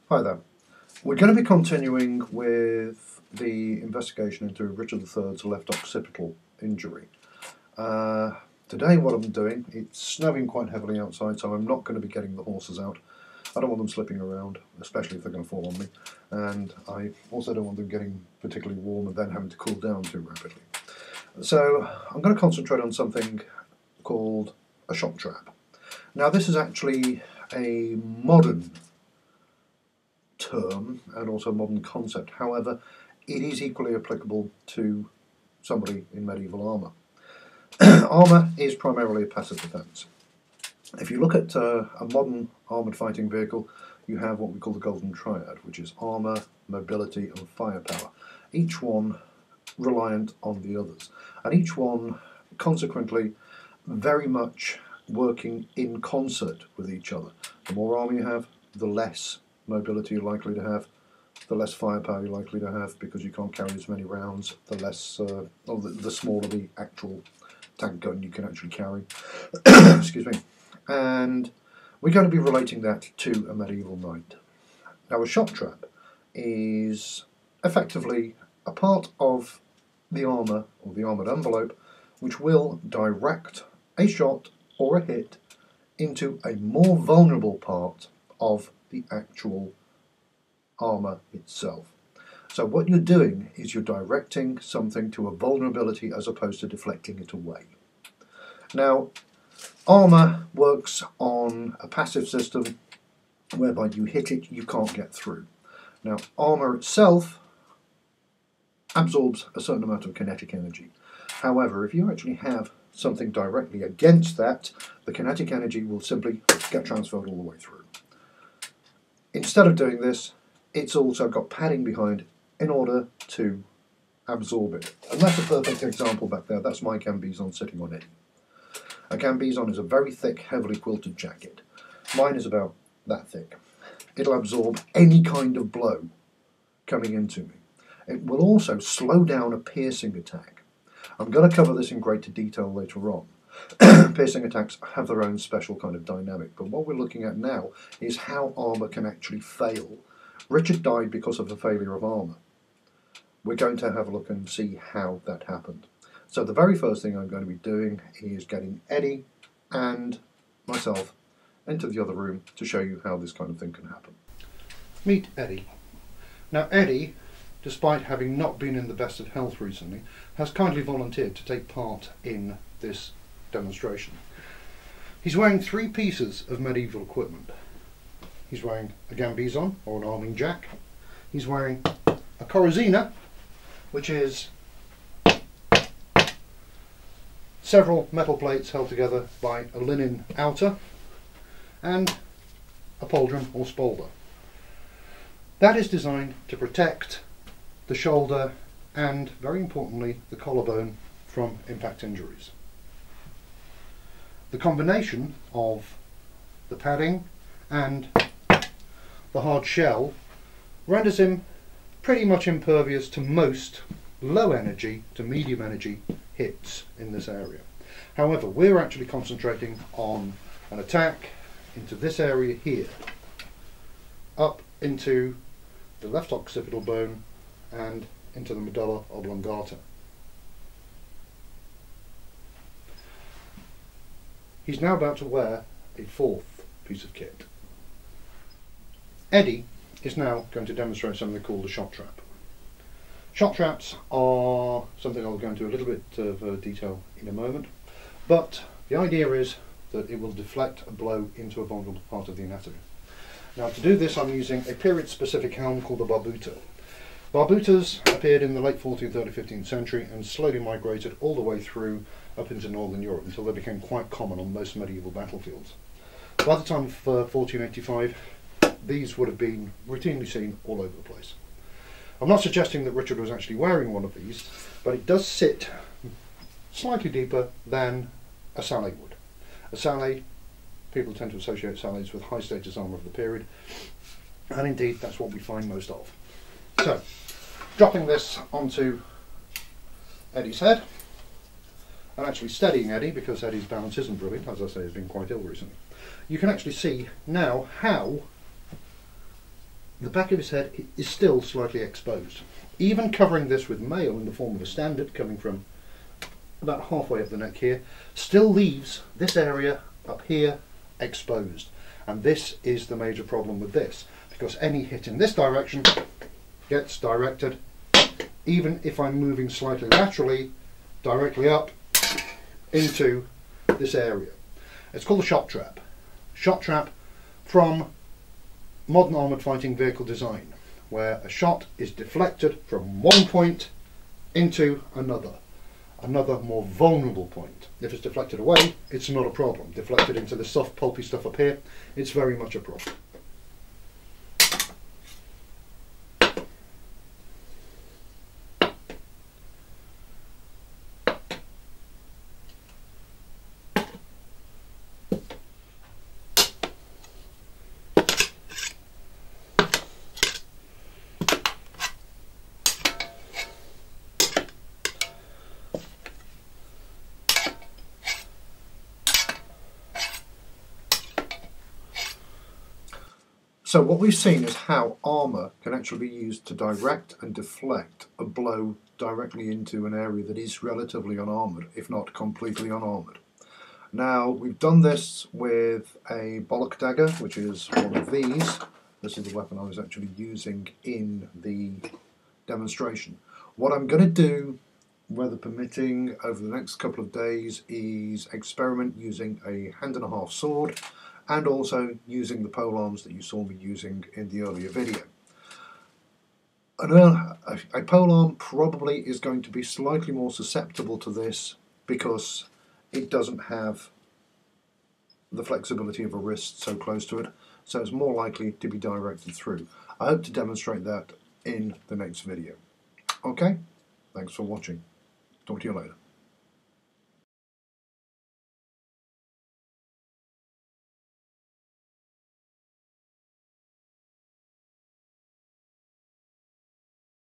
Hi there. We're going to be continuing with the investigation into Richard III's left occipital injury. Today what I'm doing, it's snowing quite heavily outside, so I'm not going to be getting the horses out. I don't want them slipping around, especially if they're going to fall on me, and I also don't want them getting particularly warm and then having to cool down too rapidly. So I'm going to concentrate on something called a shock trap. Now this is actually a modern term and also a modern concept. However, it is equally applicable to somebody in medieval armour. Armour is primarily a passive defence. If you look at a modern armoured fighting vehicle, you have what we call the golden triad, which is armour, mobility and firepower, each one reliant on the others, and each one consequently very much working in concert with each other. The more armour you have, the less mobility you're likely to have, the less firepower you're likely to have because you can't carry as many rounds, the less, the smaller the actual tank gun you can actually carry. Excuse me. And we're going to be relating that to a medieval knight. Now a shock trap is effectively a part of the armour or the armoured envelope which will direct a shot or a hit into a more vulnerable part of the actual armour itself. So what you're doing is you're directing something to a vulnerability as opposed to deflecting it away. Now, armour works on a passive system whereby you hit it, you can't get through. Now, armour itself absorbs a certain amount of kinetic energy. However, if you actually have something directly against that, the kinetic energy will simply get transferred all the way through. Instead of doing this, it's also got padding behind in order to absorb it. And that's a perfect example back there. That's my gambizon sitting on it. A gambizon is a very thick, heavily quilted jacket. Mine is about that thick. It'll absorb any kind of blow coming into me. It will also slow down a piercing attack. I'm going to cover this in greater detail later on. Piercing attacks have their own special kind of dynamic, but what we're looking at now is how armour can actually fail. Richard died because of a failure of armour. We're going to have a look and see how that happened. So the very first thing I'm going to be doing is getting Eddie and myself into the other room to show you how this kind of thing can happen. Meet Eddie. Now Eddie, despite having not been in the best of health recently, has kindly volunteered to take part in this demonstration. He's wearing three pieces of medieval equipment. He's wearing a gambizon or an arming jack. He's wearing a corrazina, which is several metal plates held together by a linen outer, and a pauldron or spolder. That is designed to protect the shoulder and, very importantly, the collarbone from impact injuries. The combination of the padding and the hard shell renders him pretty much impervious to most low energy to medium energy hits in this area. However, we're actually concentrating on an attack into this area here, up into the left occipital bone and into the medulla oblongata. He's now about to wear a fourth piece of kit. Eddie is now going to demonstrate something called a shock trap. Shock traps are something I'll go into a little bit of detail in a moment, but the idea is that it will deflect a blow into a vulnerable part of the anatomy. Now to do this I'm using a period specific helm called the barbuta. Barbutas appeared in the late 14th, early 15th century and slowly migrated all the way through up into Northern Europe until they became quite common on most medieval battlefields. By the time of 1485, these would have been routinely seen all over the place. I'm not suggesting that Richard was actually wearing one of these, but it does sit slightly deeper than a sallet would. A sallet, people tend to associate sallets with high status armour of the period, and indeed that's what we find most of. So, dropping this onto Eddie's head, and actually steadying Eddie, because Eddie's balance isn't brilliant, as I say, he's been quite ill recently. You can actually see now how the back of his head is still slightly exposed. Even covering this with mail in the form of a standard coming from about halfway up the neck here, still leaves this area up here exposed. And this is the major problem with this, because any hit in this direction gets directed, even if I'm moving slightly laterally, directly up into this area. It's called a shot trap. Shot trap from modern armoured fighting vehicle design, where a shot is deflected from one point into another more vulnerable point. If it's deflected away, it's not a problem. Deflected into the soft pulpy stuff up here, it's very much a problem. So what we've seen is how armour can actually be used to direct and deflect a blow directly into an area that is relatively unarmoured, if not completely unarmoured. Now, we've done this with a bollock dagger, which is one of these. This is the weapon I was actually using in the demonstration. What I'm going to do, weather permitting, over the next couple of days is experiment using a 1.5 hand sword, and also using the pole arms that you saw me using in the earlier video. A pole arm probably is going to be slightly more susceptible to this because it doesn't have the flexibility of a wrist so close to it, so it's more likely to be directed through. I hope to demonstrate that in the next video. Okay, thanks for watching. Talk to you later.